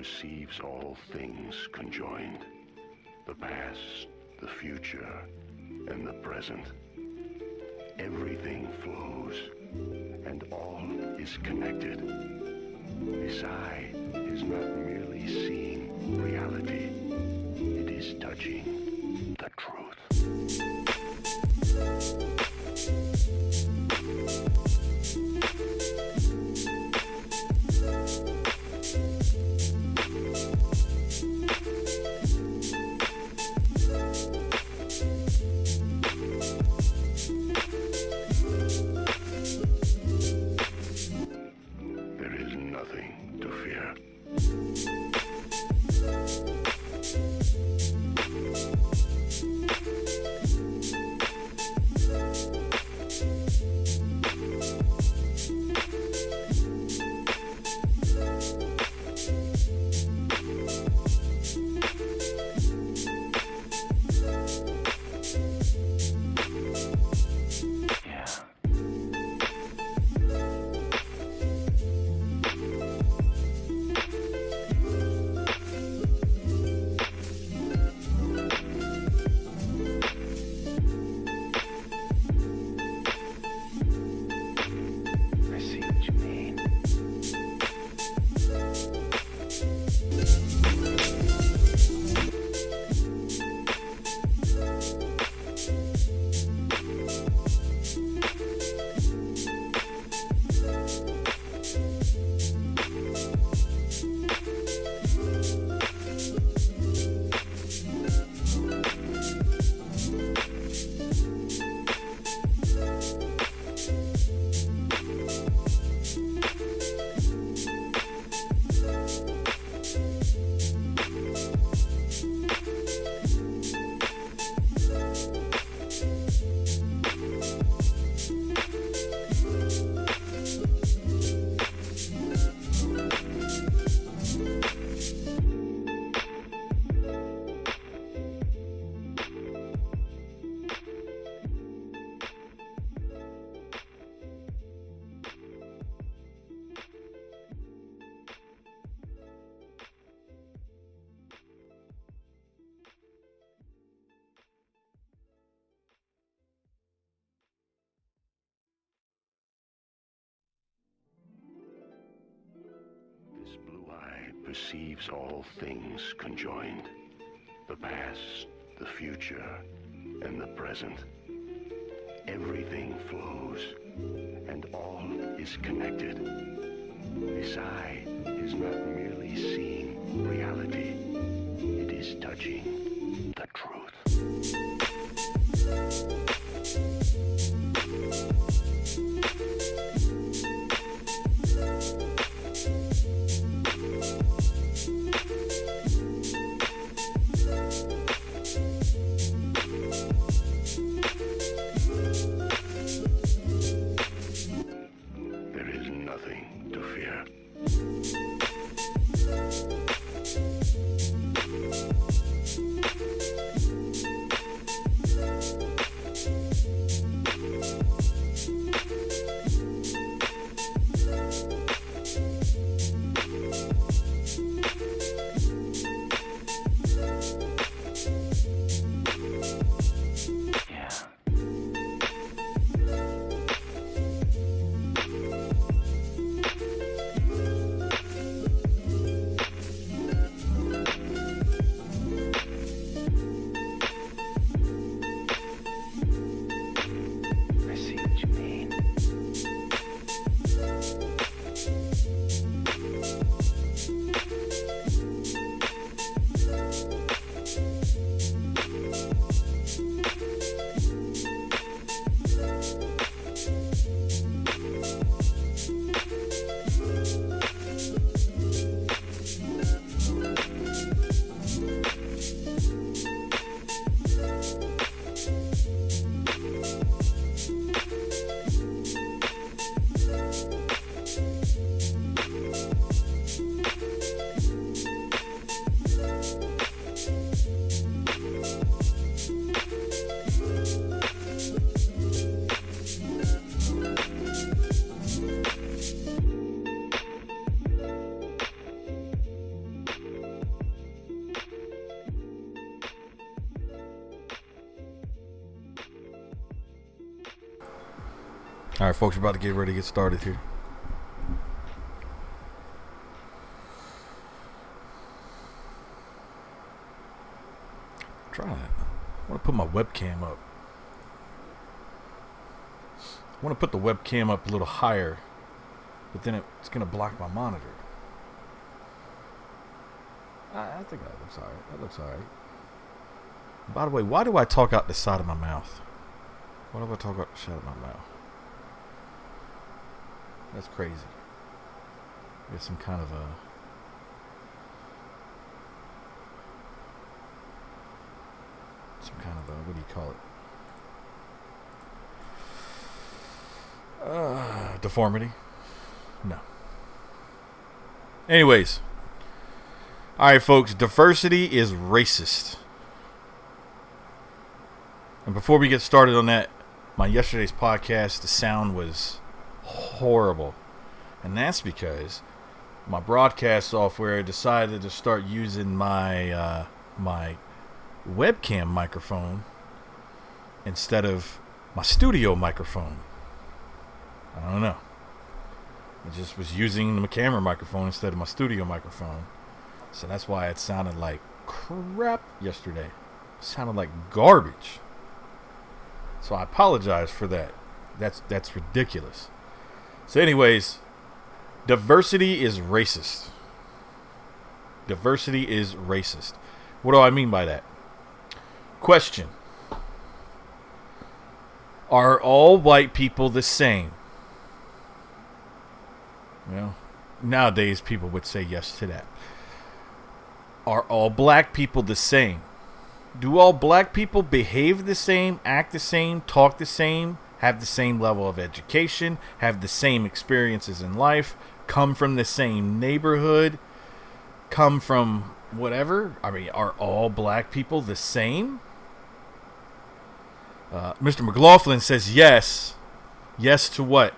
perceives all things conjoined. The past, the future, and the present. Everything flows, and all is connected. This eye is not merely seeing reality, it is touching the truth. There is nothing to fear. I see what you mean. This blue eye perceives all things conjoined. The past, the future, and the present. Everything flows, and all is connected. This eye is not merely seeing reality, it is touching the truth. There is nothing to fear. All right, folks, we're about to get ready to get started here. Try that. I want to put my webcam up. I want to put the webcam up a little higher, but then it's going to block my monitor. I think that looks all right. That looks all right. By the way, why do I talk out the side of my mouth? Why do I talk out the side of my mouth? That's crazy. Get some kind of a... what do you call it? Deformity? No. Anyways. Alright, folks. Diversity is racist. And before we get started on that, my yesterday's podcast, the sound was horrible. And that's because my broadcast software decided to start using my my webcam microphone instead of my studio microphone. I don't know. I just was using the camera microphone instead of my studio microphone. So that's why it sounded like crap yesterday. It sounded like garbage. So I apologize for that. That's ridiculous. So anyways, diversity is racist. Diversity is racist. What do I mean by that? Question. Are all white people the same? Well, nowadays people would say yes to that. Are all black people the same? Do all black people behave the same, act the same, talk the same, have the same level of education, have the same experiences in life, come from the same neighborhood, come from whatever? I mean, are all black people the same? Mr. McLaughlin says yes. Yes to what?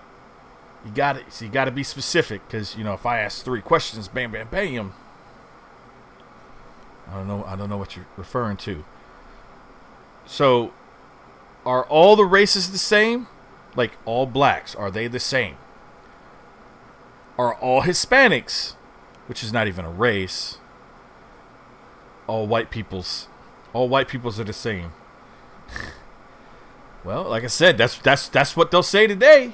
You got to be specific, because if I ask 3 questions, bam, bam, bam. I don't know what you're referring to. So, are all the races the same? Like all blacks, are they the same? Are all Hispanics, which is not even a race, all white peoples are the same? Well, like I said, that's what they'll say today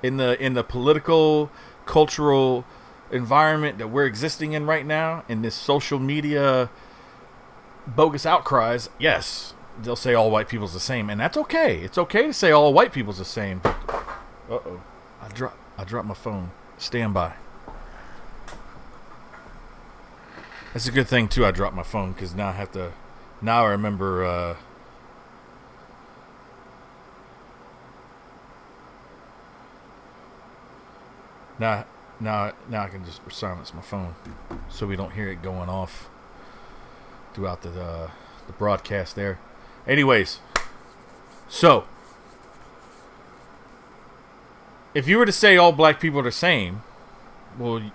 in the political, cultural environment that we're existing in right now, in this social media bogus outcries. Yes, they'll say all white people's the same, and that's okay. It's okay to say all white people's the same. Uh-oh. I dropped my phone. Stand by. That's a good thing too. I dropped my phone, because now I remember. Now I can just silence my phone, so we don't hear it going off throughout the broadcast there. Anyways, so if you were to say all black people are the same, well,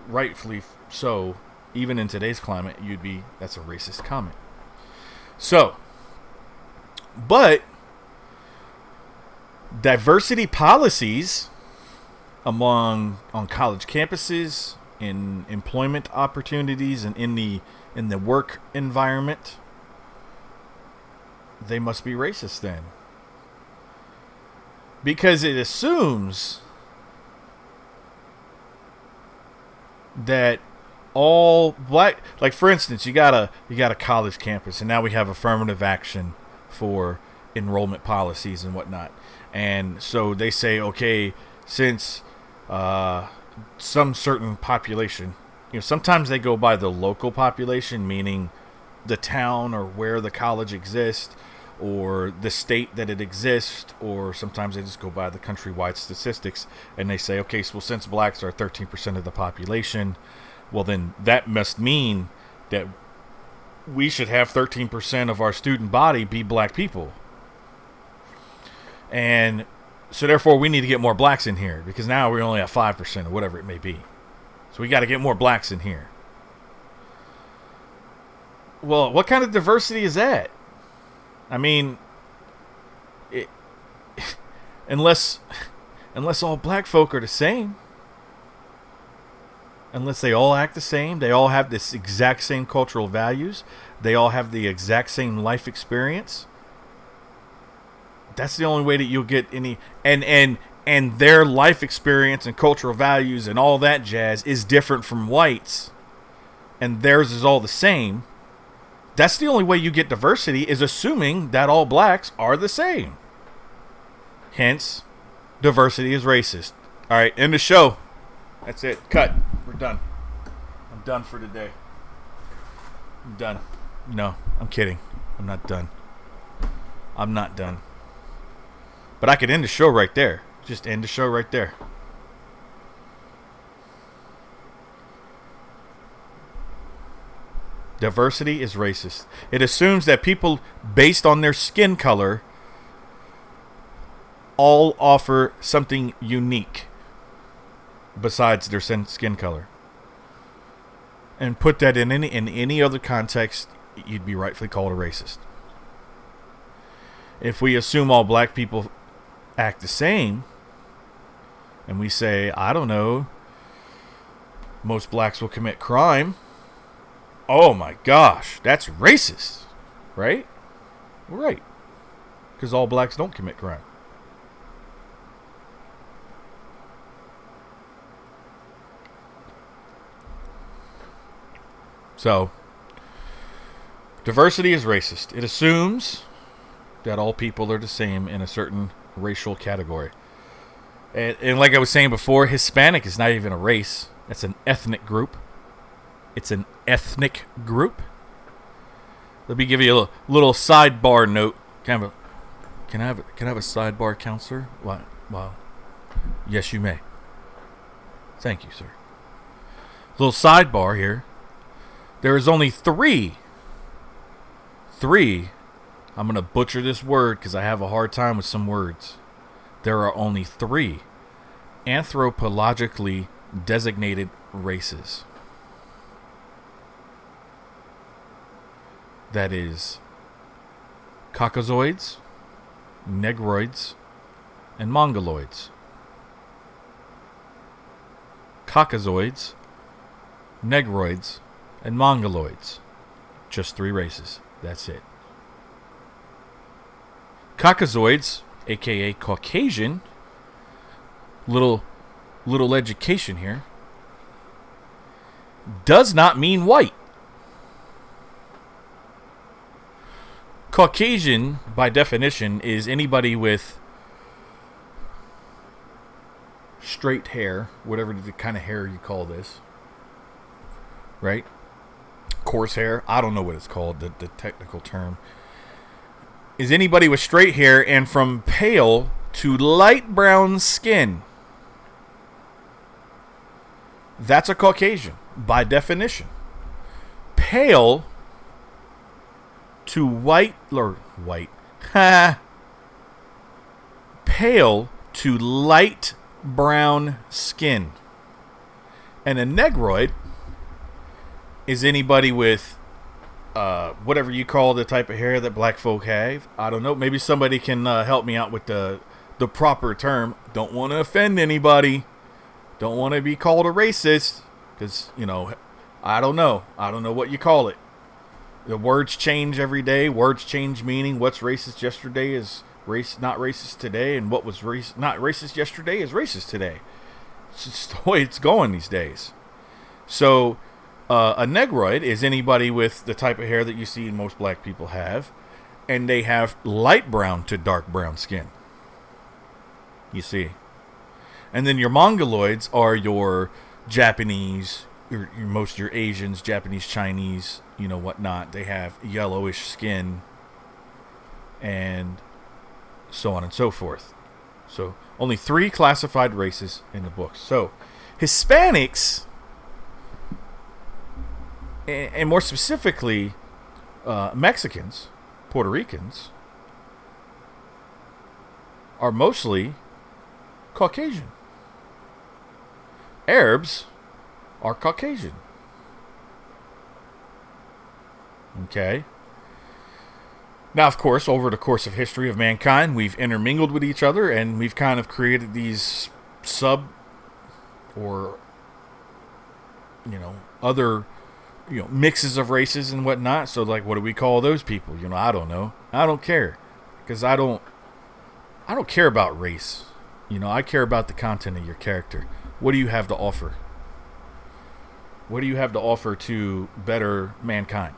rightfully so, even in today's climate, that's a racist comment. So, but diversity policies on college campuses, in employment opportunities, and in the work environment, they must be racist then. Because it assumes that all black, like for instance, you got a college campus, and now we have affirmative action for enrollment policies and whatnot. And so they say, okay, since some certain population, sometimes they go by the local population, meaning the town or where the college exists, or the state that it exists, or sometimes they just go by the countrywide statistics, and they say, okay, so since blacks are 13% of the population, well then that must mean that we should have 13% of our student body be black people. And so therefore we need to get more blacks in here, because now we're only at 5% or whatever it may be. So we got to get more blacks in here. Well, what kind of diversity is that? I mean, unless unless all black folk are the same. Unless they all act the same, they all have this exact same cultural values, they all have the exact same life experience. That's the only way that you'll get any, and their life experience and cultural values and all that jazz is different from whites, and theirs is all the same. That's the only way you get diversity, is assuming that all blacks are the same. Hence, diversity is racist. All right, end the show. That's it. Cut. We're done. I'm done for today. I'm done. No, I'm kidding. I'm not done. I'm not done. But I could end the show right there. Just end the show right there. Diversity is racist. It assumes that people based on their skin color all offer something unique besides their skin color. And put that in any other context, you'd be rightfully called a racist. If we assume all black people act the same, and we say, I don't know, most blacks will commit crime, oh my gosh, that's racist, right? Right. Because all blacks don't commit crime. So, diversity is racist. It assumes that all people are the same in a certain racial category. And like I was saying before, Hispanic is not even a race. It's an ethnic group. It's an ethnic group. Let me give you a little sidebar note. Can I have a sidebar, counselor? Wow. Yes, you may. Thank you, sir. Little sidebar here. There is only three. I'm going to butcher this word because I have a hard time with some words. There are only three anthropologically designated races. That is Caucasoids, Negroids, and Mongoloids. Caucasoids, Negroids, and Mongoloids. Just three races. That's it. Caucasoids, aka Caucasian, little education here, does not mean white. Caucasian, by definition, is anybody with straight hair, whatever the kind of hair you call this, right? Coarse hair, I don't know what it's called, the technical term, is anybody with straight hair and from pale to light brown skin. That's a Caucasian, by definition. Pale to pale to light brown skin. And a Negroid is anybody with whatever you call the type of hair that black folk have. I don't know. Maybe somebody can help me out with the proper term. Don't want to offend anybody. Don't want to be called a racist. Because, I don't know. I don't know what you call it. The words change every day. Words change meaning. What's racist yesterday is not racist today. And what was not racist yesterday is racist today. It's just the way it's going these days. So, a Negroid is anybody with the type of hair that you see most black people have, and they have light brown to dark brown skin. You see. And then your Mongoloids are your Japanese, most of your Asians, Japanese, Chinese, whatnot. They have yellowish skin, and so on and so forth. So, only 3 classified races in the book. So, Hispanics, and more specifically, Mexicans, Puerto Ricans, are mostly Caucasian. Arabs are Now, of course, over the course of history of mankind, we've intermingled with each other, and we've kind of created these or other mixes of races and whatnot. So, like, what do we call those people? I don't know. I don't care, because I don't care about race. I care about the content of your character. What do you have to offer? What do you have to offer to better mankind?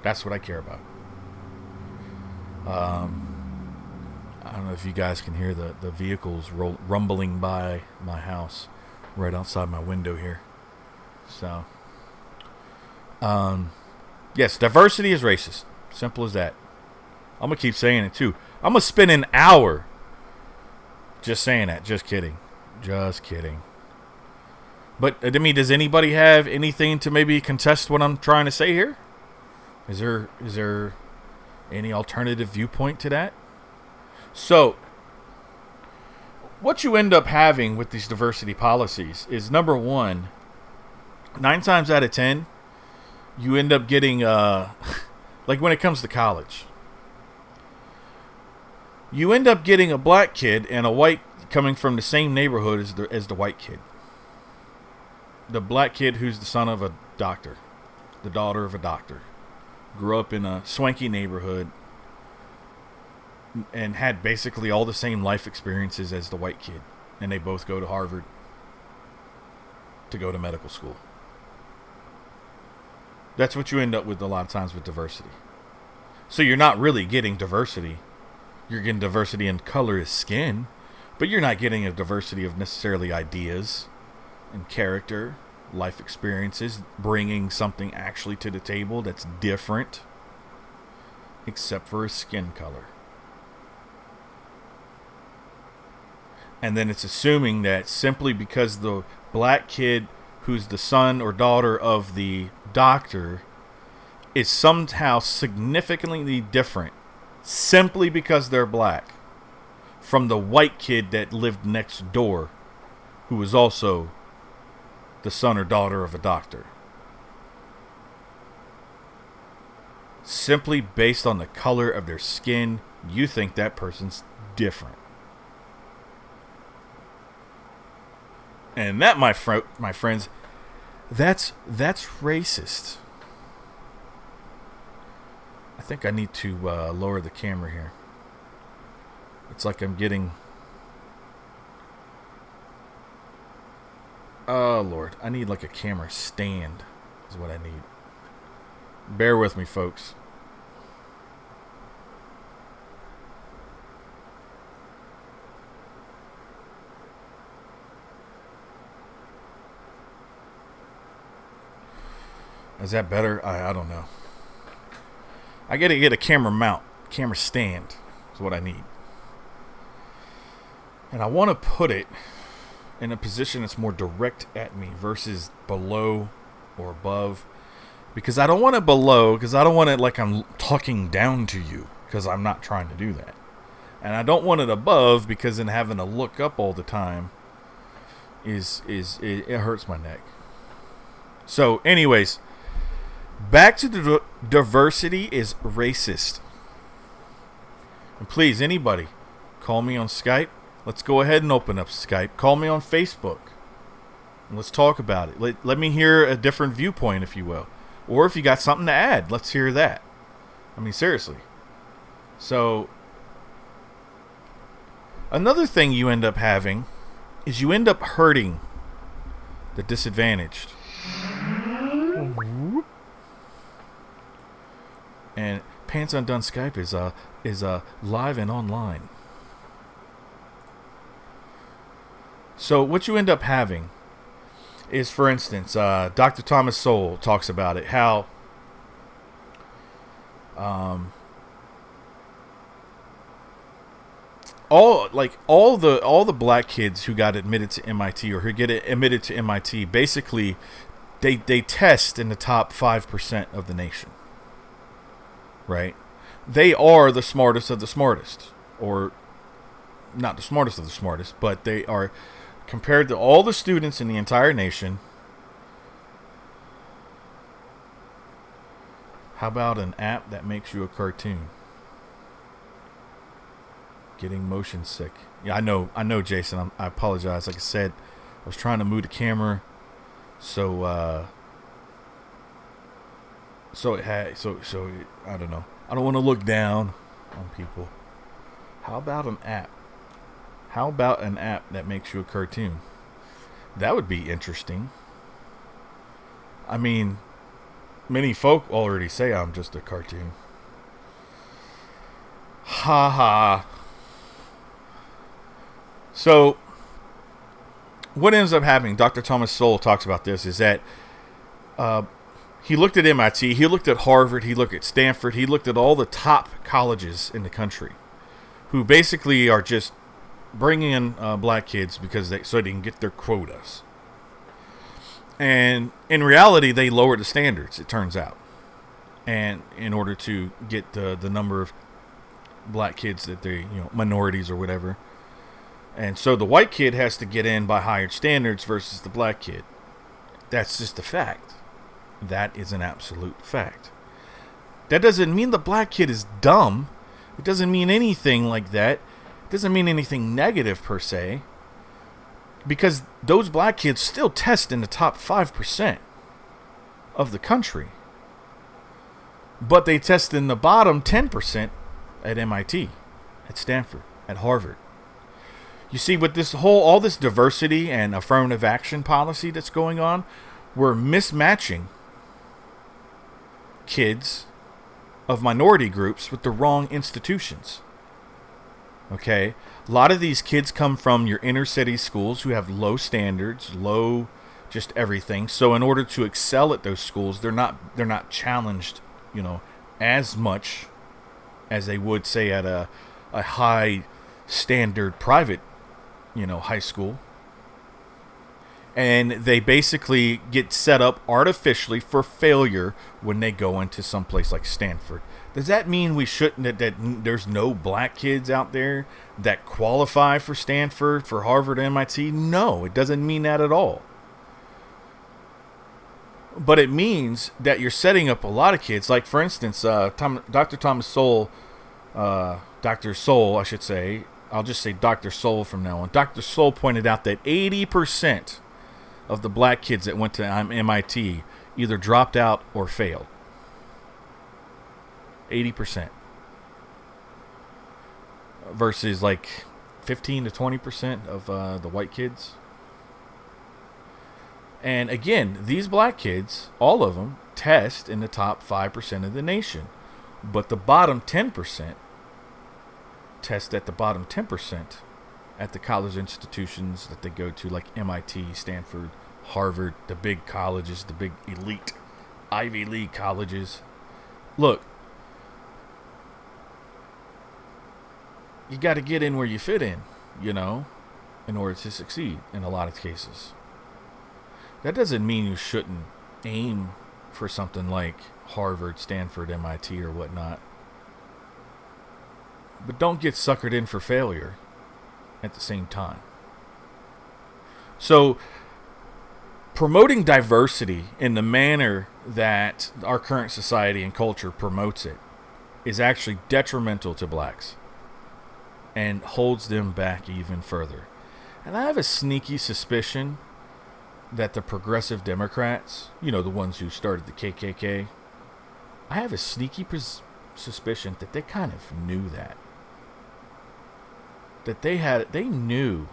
That's what I care about. I don't know if you guys can hear the vehicles rumbling by my house right outside my window here. So, yes, diversity is racist. Simple as that. I'm going to keep saying it too. I'm going to spend an hour just saying that. Just kidding. Just kidding. But, I mean, does anybody have anything to maybe contest what I'm trying to say here? Is there any alternative viewpoint to that? So, what you end up having with these diversity policies is, number one, 9 times out of 10, you end up getting, like when it comes to college, you end up getting a black kid and a white coming from the same neighborhood as the white kid. The black kid who's the son of a doctor, the daughter of a doctor, grew up in a swanky neighborhood and had basically all the same life experiences as the white kid. And they both go to Harvard to go to medical school. That's what you end up with a lot of times with diversity. So you're not really getting diversity. You're getting diversity in color of skin, but you're not getting a diversity of necessarily ideas and character, life experiences, bringing something actually to the table that's different, except for a skin color. And then it's assuming that simply because the black kid who's the son or daughter of the doctor is somehow significantly different simply because they're black from the white kid that lived next door who was also the son or daughter of a doctor. Simply based on the color of their skin, you think that person's different. And that, my friends, that's racist. I think I need to lower the camera here. It's like I'm getting... Oh, Lord. I need like a camera stand is what I need. Bear with me, folks. Is that better? I don't know. I gotta get a camera mount. Camera stand is what I need. And I want to put it in a position that's more direct at me versus below or above. Because I don't want it below, because I don't want it like I'm talking down to you, because I'm not trying to do that. And I don't want it above, because then having to look up all the time it hurts my neck. So anyways, back to the diversity is racist. And please, anybody, call me on Skype. Let's go ahead and open up Skype. Call me on Facebook. And let's talk about it. Let me hear a different viewpoint, if you will. Or if you got something to add, let's hear that. I mean, seriously. So, another thing you end up having is you end up hurting the disadvantaged. And Pants Undone Skype is live and online. So what you end up having is, for instance, Dr. Thomas Sowell talks about it, how all the black kids who got admitted to MIT or who get admitted to MIT, basically they test in the top 5% of the nation. Right? They are the smartest of the smartest, or not the smartest of the smartest, but they are, compared to all the students in the entire nation. How about an app that makes you a cartoon? Getting motion sick. Yeah, I know, Jason. I apologize. Like I said, I was trying to move the camera, so I don't know. I don't want to look down on people. How about an app? How about an app that makes you a cartoon? That would be interesting. I mean, many folk already say I'm just a cartoon. Ha ha. So, what ends up happening, Dr. Thomas Sowell talks about this, is that he looked at MIT, he looked at Harvard, he looked at Stanford, he looked at all the top colleges in the country, who basically are just bringing in black kids so they can get their quotas. And in reality, they lowered the standards, it turns out, and in order to get the number of black kids that they, minorities or whatever. And so the white kid has to get in by higher standards versus the black kid. That's just a fact. That is an absolute fact. That doesn't mean the black kid is dumb. It doesn't mean anything like that. It doesn't mean anything negative per se. Because those black kids still test in the top 5% of the country. But they test in the bottom 10% at MIT, at Stanford, at Harvard. You see, with all this diversity and affirmative action policy that's going on, we're mismatching kids of minority groups with the wrong institutions. Okay? A lot of these kids come from your inner city schools who have low standards, low just everything. So in order to excel at those schools, they're not challenged, as much as they would say at a high standard private high school. And they basically get set up artificially for failure when they go into some place like Stanford. Does that mean we shouldn't, that there's no black kids out there that qualify for Stanford, for Harvard, MIT? No, it doesn't mean that at all. But it means that you're setting up a lot of kids. Like, for instance, Dr. Thomas Sowell, Dr. Sowell, I should say, I'll just say Dr. Sowell from now on. Dr. Sowell pointed out that 80% of the black kids that went to MIT either dropped out or failed. 80%. Versus like 15 to 20% of the white kids. And again, these black kids, all of them, test in the top 5% of the nation. But the bottom 10% test at the bottom 10% at the college institutions that they go to, like MIT, Stanford, Harvard, the big colleges, the big elite Ivy League colleges. Look, you got to get in where you fit in, in order to succeed in a lot of cases. That doesn't mean you shouldn't aim for something like Harvard, Stanford, MIT, or whatnot. But don't get suckered in for failure at the same time. So, promoting diversity in the manner that our current society and culture promotes it is actually detrimental to blacks and holds them back even further. And I have a sneaky suspicion that the progressive Democrats, the ones who started the KKK, I have a sneaky suspicion that they kind of knew that. That they knew,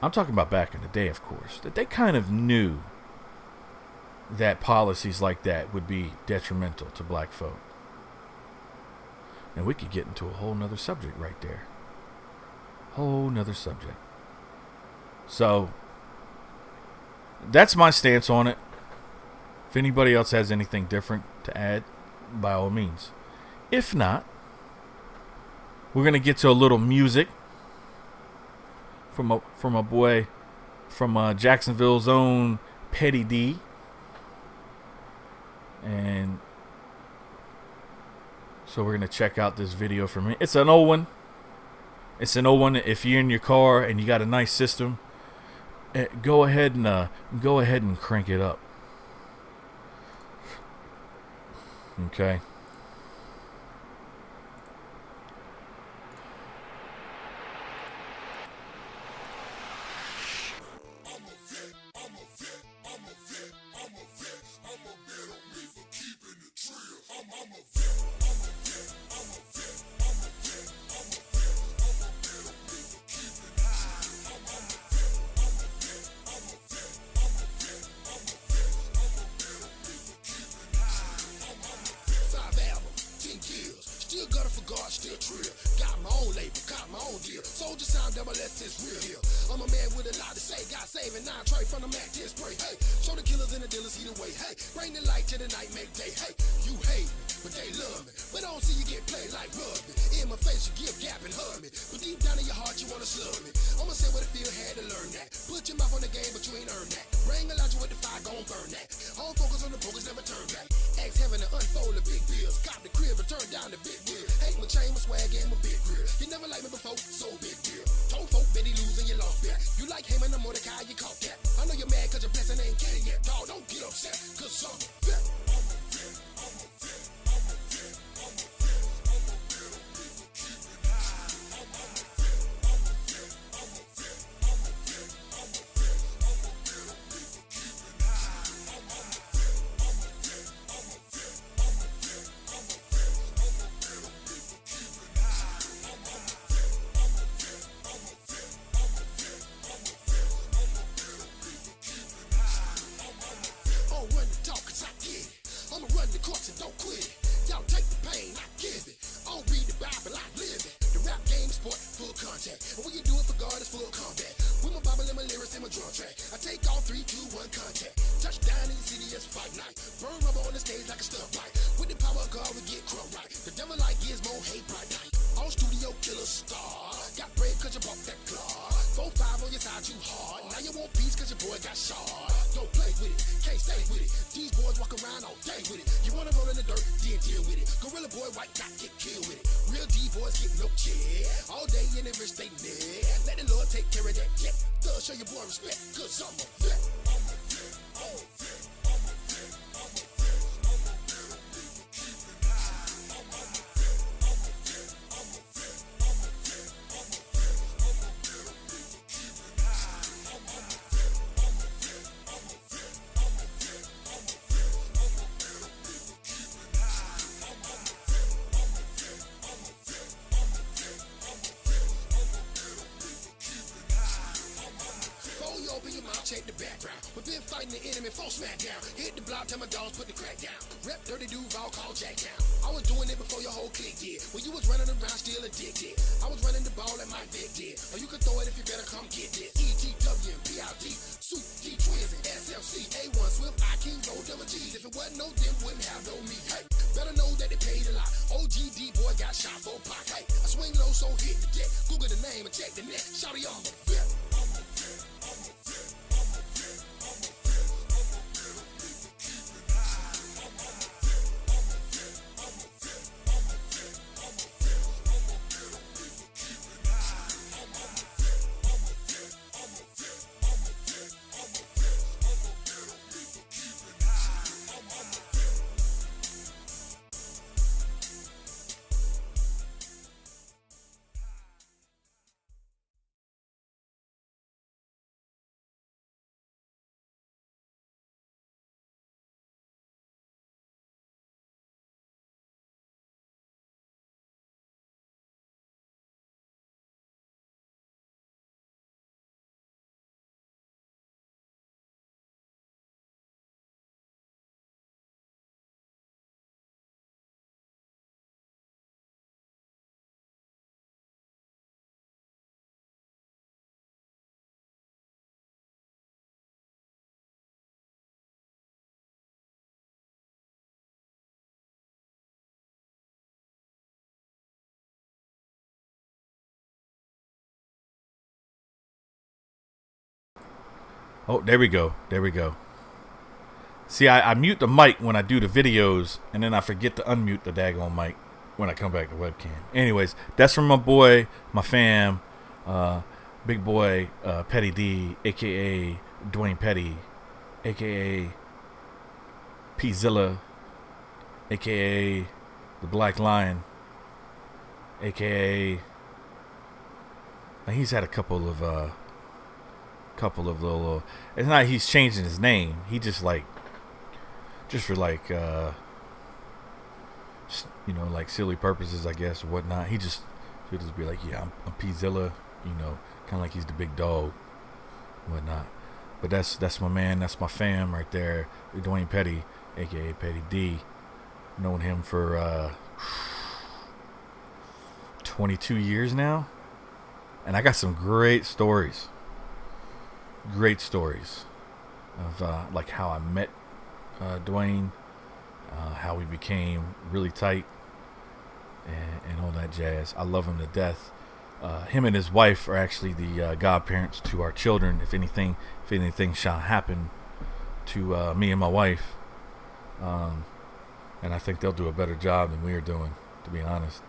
I'm talking about back in the day, of course, that they kind of knew that policies like that would be detrimental to black folk. And we could get into a whole nother subject right there. Whole nother subject. So, that's my stance on it. If anybody else has anything different to add, by all means. If not, we're going to get to a little music from a boy from Jacksonville's own Petty D. And so we're going to check out this video from him. It's an old one. If you're in your car and you got a nice system, go ahead and crank it up. Okay. Hold your sound, double S is real here. I'm a man with a lot to say. Got saving 9 tray from the Mac to spray. Hey, show the killers and the dealers see the way. Hey, bring the light to the night, make day. Hey, you hate me, but they love me. But I don't see you get played like rugby. In my face, you give gap and hug me. But deep down in your heart, you wanna slug me. I'ma say what it feel, had to learn that. Put your mouth on the game, but you ain't earned that. Bring a lot you with the fire, gon' burn that. All focus on the focus, never turn back. Ask heaven to unfold the big bills. Cop the crib and turn down the big wheel. Hate my chain, my swag, and my big grill. You never liked me before, so big deal. Told folk, Betty losing, you lost back. You like Haman and Mordecai, you caught that. I know you're mad cause your blessing ain't came yet. Dawg, don't get upset, cause I'm a vet. Check the background. We've been fighting the enemy for smackdown. Hit the block, tell my dogs put the crack down. Rep Dirty Duval, call Jacktown. I was doing it before your whole clique did. When you was running around still addicted. I was running the ball like my Vic did. Or you can throw it if you better come get this. ETW and PIT, Soup, D Twins and SFC, A1 Swift, I King, no double G's. If it wasn't no them, wouldn't have no me. Hey, better know that they paid a lot. OGD boy got shot for a pack. Hey, I swing low, so hit the deck. Google the name and check the net. Shawty on the vet. Oh, there we go. There we go. See, I mute the mic when I do the videos, and then I forget to unmute the daggone mic when I come back to webcam. Anyways, that's from my boy, my fam, big boy, Petty D, a.k.a. Dwayne Petty, a.k.a. P-Zilla, a.k.a. the Black Lion, a.k.a. he's had a couple of little. It's not he's changing his name. He just for like silly purposes, I guess, or whatnot. He'll just be like, yeah, I'm P-Zilla, kind of like he's the big dog, whatnot. But that's my man. That's my fam right there, Dwayne Petty, aka Petty D. Known him for 22 years now. And I got some great stories. Great stories of like how I met Dwayne, how we became really tight, and all that jazz. I love him to death. Him and his wife are actually the godparents to our children. If anything shall happen to me and my wife, and I think they'll do a better job than we are doing, to be honest.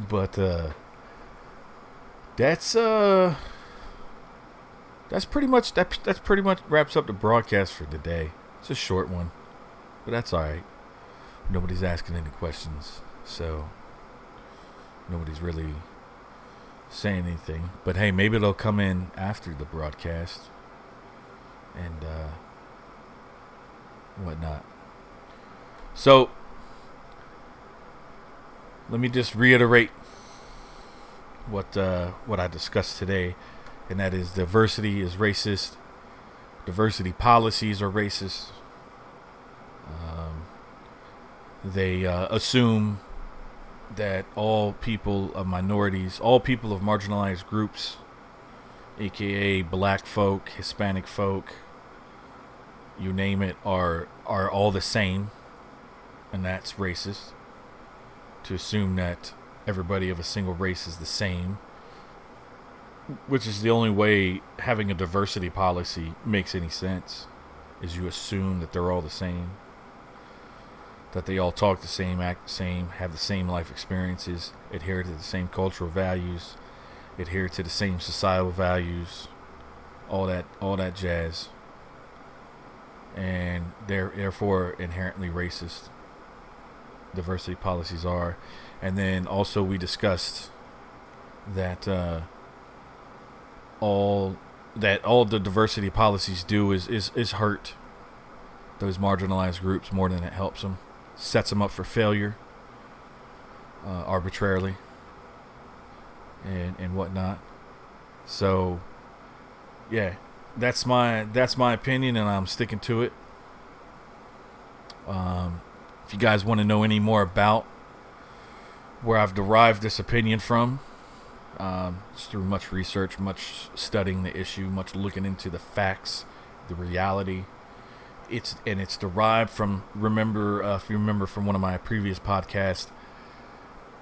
But that's pretty much wraps up the broadcast for today. It's a short one, but that's all right. Nobody's asking any questions, so nobody's really saying anything. But hey, maybe they'll come in after the broadcast and whatnot. So let me just reiterate what I discussed today, and that is diversity is racist. Diversity policies are racist. They assume that all people of minorities, all people of marginalized groups, aka black folk, Hispanic folk, you name it, are all the same, and that's racist. To assume that everybody of a single race is the same, which is the only way having a diversity policy makes any sense, is you assume that they're all the same, that they all talk the same, act the same, have the same life experiences, adhere to the same cultural values, adhere to the same societal values, all that jazz, and they're therefore inherently racist. Diversity policies are. And then also we discussed that all the diversity policies do is hurt those marginalized groups more than it helps them. Sets them up for failure arbitrarily and whatnot. So yeah, that's my opinion, and I'm sticking to it. If you guys want to know any more about where I've derived this opinion from, it's through much research, much studying the issue, much looking into the facts, the reality. It's derived from, if you remember from one of my previous podcasts,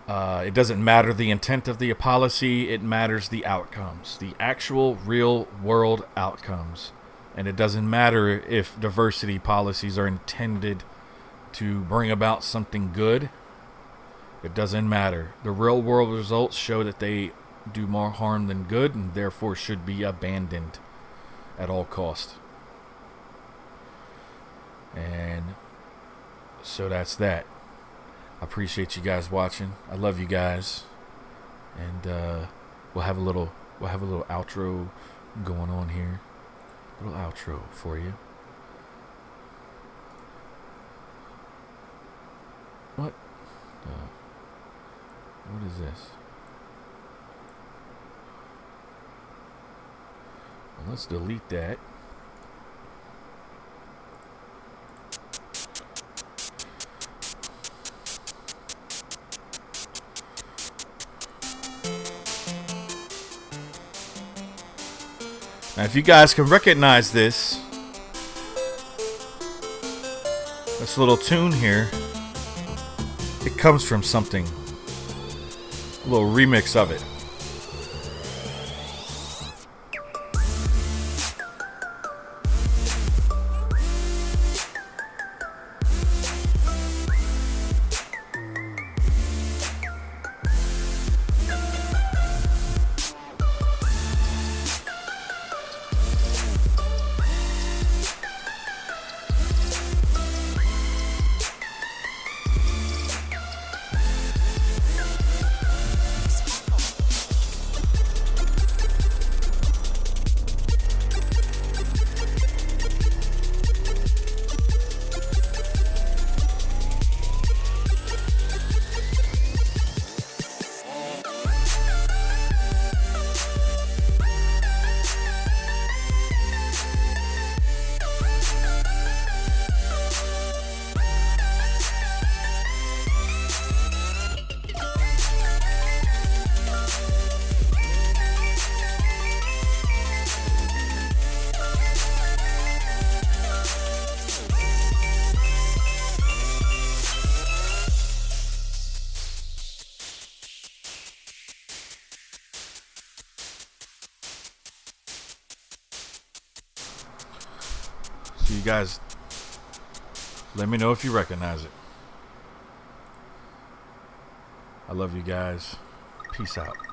it doesn't matter the intent of the policy, it matters the outcomes, the actual real world outcomes. And it doesn't matter if diversity policies are intended to bring about something good. It doesn't matter. The real world results show that they do more harm than good, and therefore should be abandoned at all cost. And so that's that. I appreciate you guys watching. I love you guys, and we'll have a little outro going on here. A little outro for you. What? What is this? Well, let's delete that. Now, if you guys can recognize this little tune here, it comes from something. A little remix of it. So you guys, let me know if you recognize it. I love you guys. Peace out.